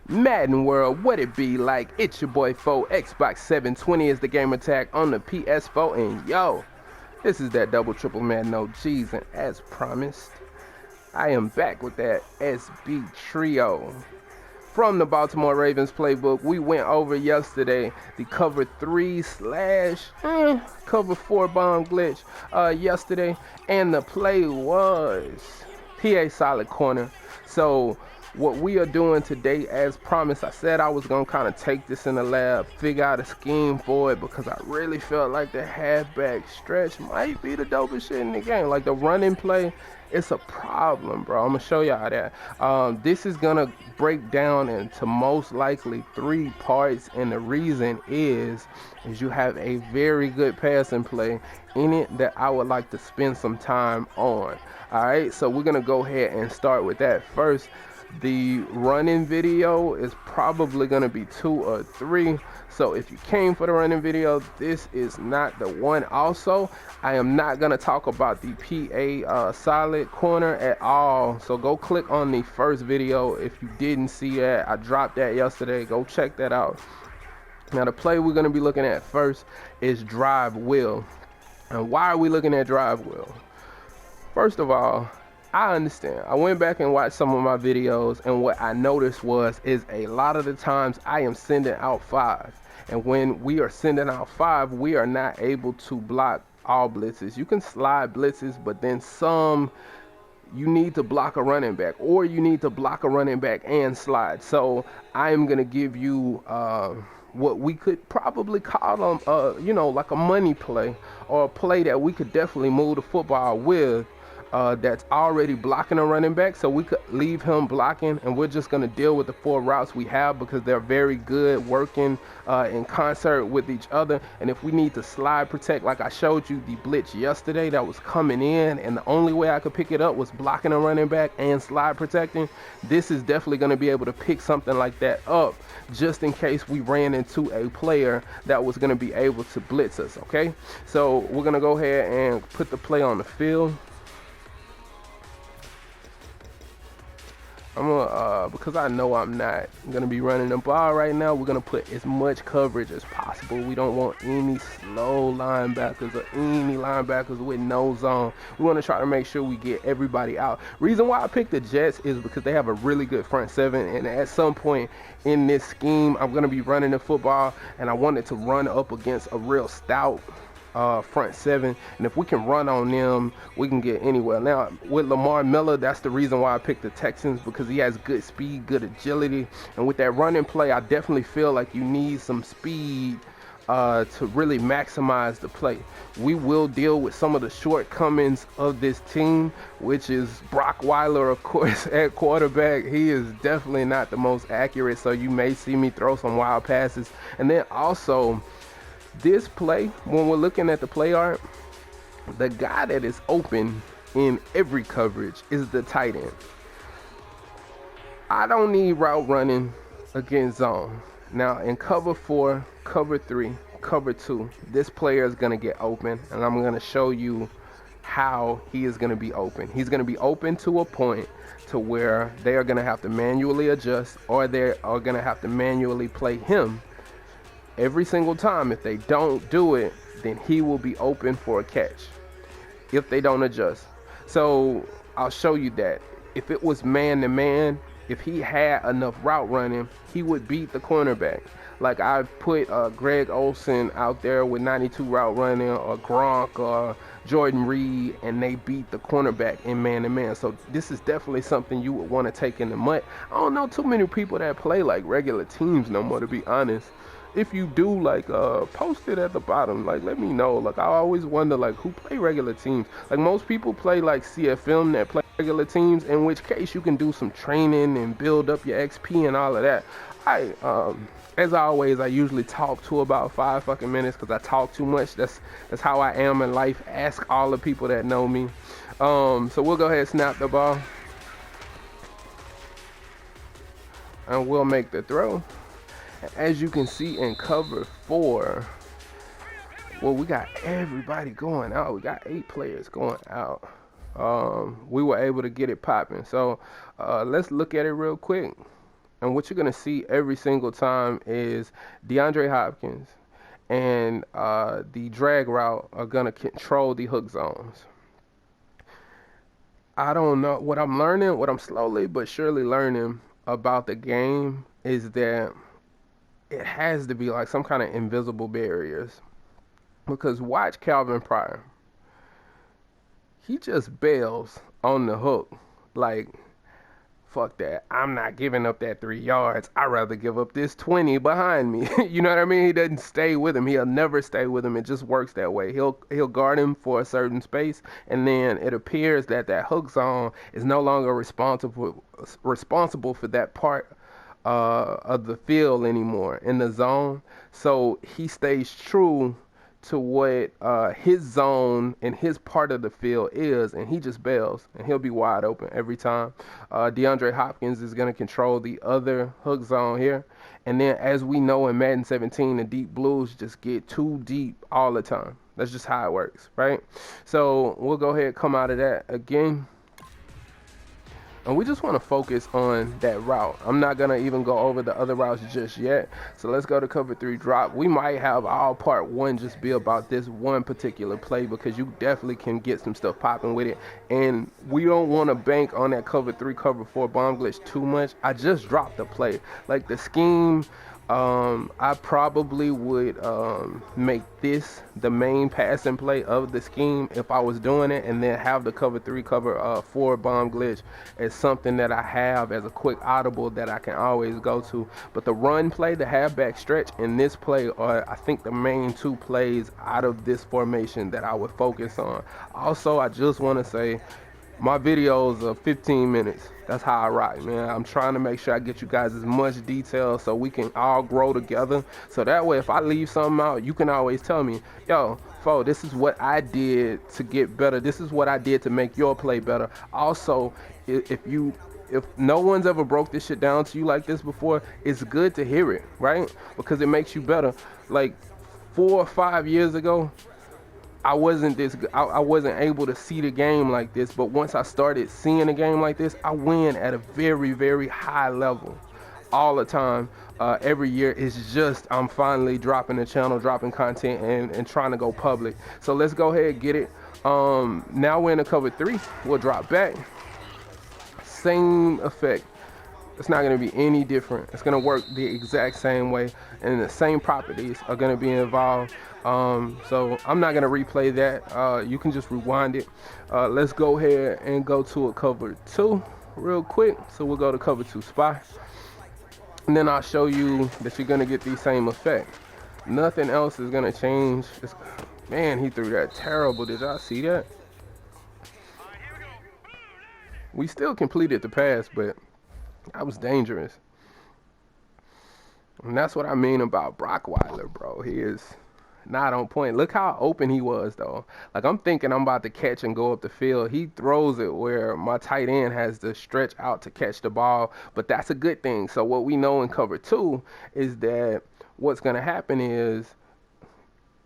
Madden World, what it be like? It's your boy Fo. Xbox 720 is the gamer tag on the PS4, and yo, this is that double triple Madden OGs, and as promised, I am back with that SB trio. From the Baltimore Ravens playbook, we went over yesterday the cover 3 slash cover 4 bomb glitch yesterday, and the play was PA solid corner. So what we are doing today, as promised, I said I was going to kind of take this in the lab, figure out a scheme for it, because I really felt like the halfback stretch might be the dopest shit in the game. Like the running play, it's a problem, bro. I'm going to show y'all that. This is going to break down into most likely 3 parts, and the reason is you have a very good passing play in it that I would like to spend some time on. Alright, so we're going to go ahead and start with that first. The running video is probably going to be 2 or 3. So if you came for the running video, this is not the one. Also, I am not going to talk about the PA solid corner at all. So go click on the first video if you didn't see that. I dropped that yesterday. Go check that out. Now the play we're going to be looking at first is drive wheel. And why are we looking at drive wheel? First of all, I understand. I went back and watched some of my videos, and what I noticed is a lot of the times I am sending out 5. And when we are sending out 5, we are not able to block all blitzes. You can slide blitzes, but then some you need to block a running back, or you need to block a running back and slide. So I am going to give you what we could probably call them, like a money play, or a play that we could definitely move the football with. That's already blocking a running back, so we could leave him blocking, and we're just going to deal with the 4 routes we have because they're very good working in concert with each other. And if we need to slide protect, like I showed you the blitz yesterday that was coming in, and the only way I could pick it up was blocking a running back and slide protecting, this is definitely going to be able to pick something like that up just in case we ran into a player that was going to be able to blitz us. Okay, so we're going to go ahead and put the play on the field. I'm gonna, because I know I'm not gonna be running the ball right now, we're gonna put as much coverage as possible. We don't want any slow linebackers or any linebackers with no zone. We want to try to make sure we get everybody out. Reason why I picked the Jets is because they have a really good front 7, and at some point in this scheme, I'm gonna be running the football, and I wanted to run up against a real stout front 7, and if we can run on them, we can get anywhere. Now with Lamar Miller, that's the reason why I picked the Texans, because he has good speed, good agility, and with that running play, I definitely feel like you need some speed to really maximize the play. We will deal with some of the shortcomings of this team, which is Brock Weiler, of course, at quarterback. He is definitely not the most accurate, so you may see me throw some wild passes. And then also this play, when we're looking at the play art, the guy that is open in every coverage is the tight end. I don't need route running against zone. Now in cover 4, cover 3, cover 2, this player is going to get open, and I'm going to show you how he is going to be open. He's going to be open to a point to where they are going to have to manually adjust, or they are going to have to manually play him every single time. If they don't do it, then he will be open for a catch if they don't adjust. So I'll show you that. If it was man to man, if he had enough route running, he would beat the cornerback. Like I've put Greg Olsen out there with 92 route running, or Gronk, or Jordan Reed, and they beat the cornerback in man to man. So this is definitely something you would want to take in the mud. I don't know too many people that play like regular teams no more, to be honest. If you do, like, post it at the bottom. Like, let me know. Like, I always wonder, like, who play regular teams. Like, most people play, like, CFM that play regular teams, in which case you can do some training and build up your XP and all of that. As always, I usually talk to about 5 fucking minutes because I talk too much. That's how I am in life. Ask all the people that know me. So we'll go ahead and snap the ball, and we'll make the throw. As you can see in cover 4, well, we got everybody going out. We got 8 players going out. We were able to get it popping. So let's look at it real quick. And what you're going to see every single time is DeAndre Hopkins and the drag route are going to control the hook zones. I don't know. What I'm learning, what I'm slowly but surely learning about the game is that it has to be like some kind of invisible barriers. Because watch Calvin Pryor. He just bails on the hook. Like, fuck that. I'm not giving up that 3 yards. I'd rather give up this 20 behind me. You know what I mean? He doesn't stay with him. He'll never stay with him. It just works that way. He'll guard him for a certain space, and then it appears that that hook zone is no longer responsible for that part of the field anymore in the zone. So he stays true to what his zone and his part of the field is, and he just bails, and he'll be wide open every time. DeAndre Hopkins is going to control the other hook zone here, and then as we know in Madden 17, the deep blues just get too deep all the time. That's just how it works, right? So we'll go ahead and come out of that again. And we just want to focus on that route. I'm not going to even go over the other routes just yet. So let's go to cover 3 drop. We might have all part 1 just be about this one particular play because you definitely can get some stuff popping with it. And we don't want to bank on that cover 3, cover 4 bomb glitch too much. I just dropped the play. Like the scheme, I probably would make this the main passing play of the scheme if I was doing it, and then have the cover 3, cover 4 bomb glitch as something that I have as a quick audible that I can always go to. But the run play, the halfback stretch, and this play are, I think, the main 2 plays out of this formation that I would focus on. Also, I just want to say, my videos are 15 minutes. That's how I rock, man. I'm trying to make sure I get you guys as much detail so we can all grow together. So that way, if I leave something out, you can always tell me, yo, Fo, this is what I did to get better. This is what I did to make your play better. Also, if no one's ever broke this shit down to you like this before, it's good to hear it, right? Because it makes you better. Like 4 or 5 years ago, I wasn't able to see the game like this, but once I started seeing the game like this, I win at a very, very high level all the time. Every year. It's just I'm finally dropping the channel, dropping content, and trying to go public. So let's go ahead and get it. Now we're in the cover 3. We'll drop back. Same effect. It's not going to be any different. It's going to work the exact same way, and the same properties are going to be involved. So I'm not going to replay that. You can just rewind it. Let's go ahead and go to a cover 2 real quick. So we'll go to cover 2 spy, and then I'll show you that you're going to get the same effect. Nothing else is going to change. Man, he threw that terrible. Did y'all see that? We still completed the pass, but that was dangerous. And that's what I mean about Brockweiler, bro. He is not on point. Look how open he was, though. Like, I'm thinking I'm about to catch and go up the field. He throws it where my tight end has to stretch out to catch the ball, but that's a good thing. So what we know in cover 2 is that what's going to happen is,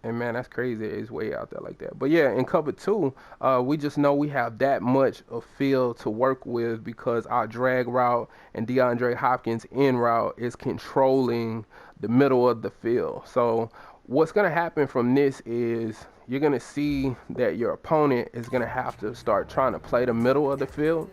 and man, that's crazy. It's way out there like that. But yeah, in cover 2, we just know we have that much of field to work with because our drag route and DeAndre Hopkins in route is controlling the middle of the field. So what's going to happen from this is you're going to see that your opponent is going to have to start trying to play the middle of the field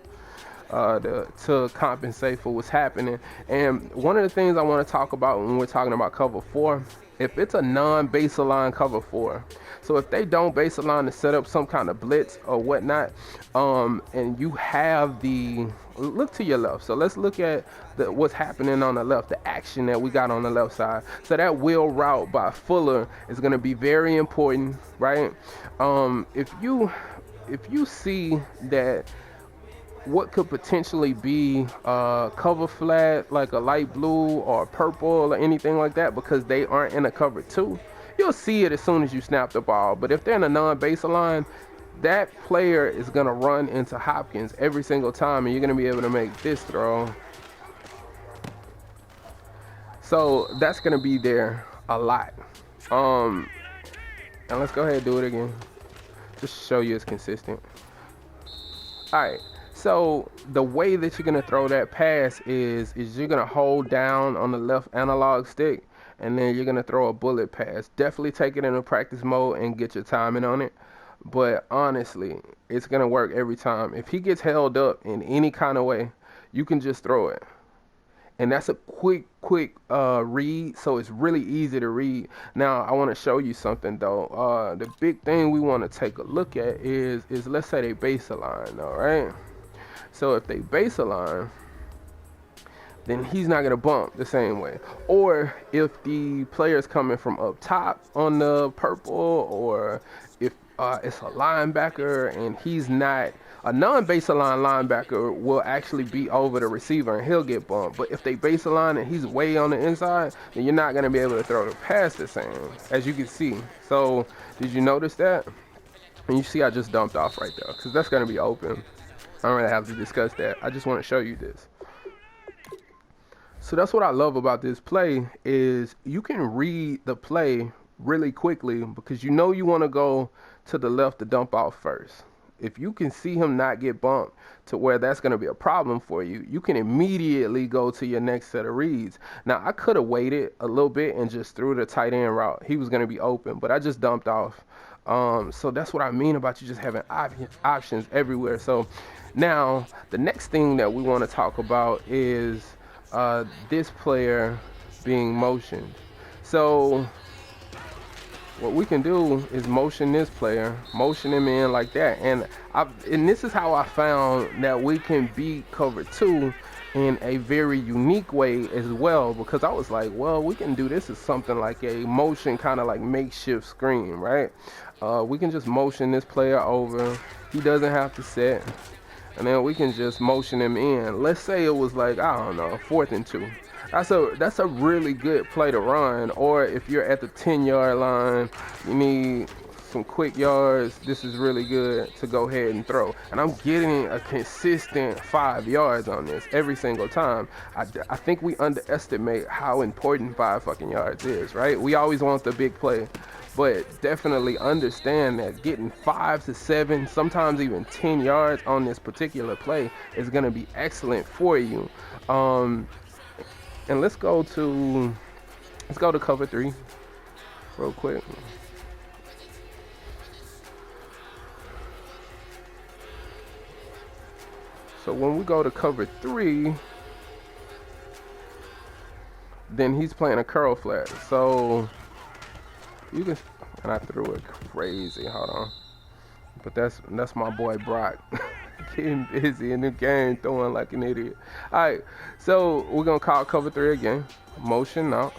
to compensate for what's happening. And one of the things I want to talk about when we're talking about cover 4, if it's a non-baseline cover 4, so if they don't baseline to set up some kind of blitz or whatnot, and you have look to your left. So let's look at what's happening on the left, the action that we got on the left side. So that wheel route by Fuller is going to be very important, right? If you see that what could potentially be cover flat, like a light blue or purple or anything like that, because they aren't in a cover 2, you'll see it as soon as you snap the ball. But if they're in a non-baseline, that player is going to run into Hopkins every single time, and you're going to be able to make this throw. So that's going to be there a lot. And let's go ahead and do it again, just to show you it's consistent. All right. So the way that you're gonna throw that pass is you're gonna hold down on the left analog stick, and then you're gonna throw a bullet pass. Definitely take it into practice mode and get your timing on it. But honestly, it's gonna work every time. If he gets held up in any kind of way, you can just throw it. And that's a quick read, so it's really easy to read. Now I want to show you something though. The big thing we want to take a look at is let's say they base align, all right? So if they base align, then he's not gonna bump the same way. Or if the player is coming from up top on the purple, or if it's a linebacker and he's not, a non-baseline linebacker will actually be over the receiver and he'll get bumped. But if they baseline and he's way on the inside, then you're not gonna be able to throw the pass the same, as you can see. So did you notice that? And you see I just dumped off right there, because that's gonna be open. I don't really have to discuss that. I just want to show you this. So that's what I love about this play, is you can read the play really quickly, because you know you want to go to the left to dump off first. If you can see him not get bumped to where that's going to be a problem for you, you can immediately go to your next set of reads. Now, I could have waited a little bit and just threw the tight end route. He was going to be open, but I just dumped off. So that's what I mean about you just having options everywhere. So now the next thing that we want to talk about is this player being motioned. So what we can do is motion this player, motion him in like that. And this is how I found that we can beat cover 2 in a very unique way as well, because I was like, well, we can do this as something like a motion, kind of like makeshift screen, right? We can just motion this player over. He doesn't have to set. And then we can just motion him in. Let's say it was like, I don't know, 4th and 2. That's a really good play to run. Or if you're at the 10-yard line, you need some quick yards, this is really good to go ahead and throw. And I'm getting a consistent 5 yards on this every single time. I think we underestimate how important 5 fucking yards is, right? We always want the big play, but definitely understand that getting 5 to 7, sometimes even 10 yards on this particular play is going to be excellent for you. And let's go to cover 3 real quick. So when we go to cover 3, then he's playing a curl flat. So you can, and I threw it crazy. Hold on, but that's my boy Brock getting busy in the game, throwing like an idiot. All right, so we're gonna call cover 3 again. Motion out,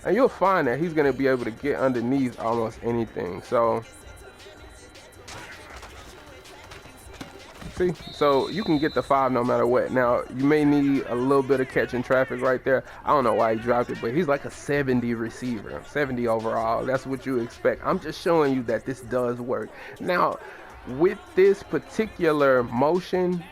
and you'll find that he's gonna be able to get underneath almost anything. So. See, so you can get the 5 no matter what. Now, you may need a little bit of catching traffic right there. I don't know why he dropped it, but he's like a 70 receiver, 70 overall. That's what you expect. I'm just showing you that this does work. Now, with this particular motion,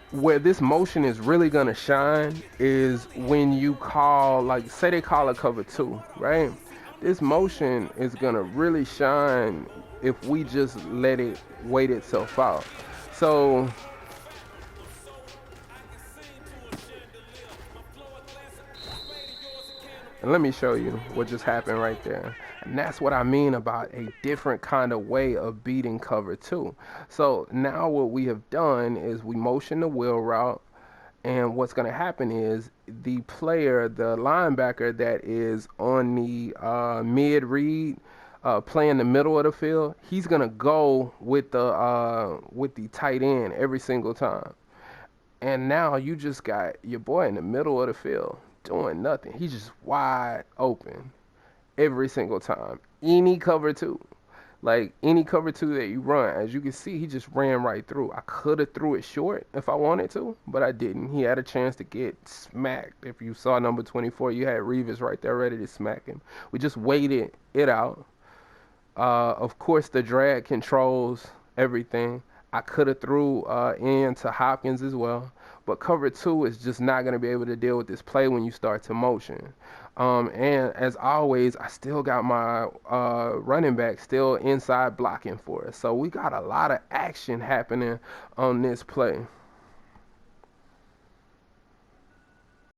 where this motion is really going to shine is when you call, like, say they call a cover 2, right? This motion is going to really shine if we just let it wait itself out. So and let me show you what just happened right there. And that's what I mean about a different kind of way of beating cover 2. So now what we have done is we motion the wheel route, and what's going to happen is the player, the linebacker that is on the mid read, playing the middle of the field, he's gonna go with the tight end every single time. And now you just got your boy in the middle of the field doing nothing. He's just wide open every single time. Any cover 2. Like any cover 2 that you run, as you can see, he just ran right through. I could have threw it short if I wanted to, but I didn't. He had a chance to get smacked. If you saw number 24, you had Revis right there ready to smack him. We just waited it out. Of course, the drag controls everything. I could have threw in to Hopkins as well, but cover 2 is just not going to be able to deal with this play when you start to motion. And as always, I still got my running back still inside blocking for us. So we got a lot of action happening on this play.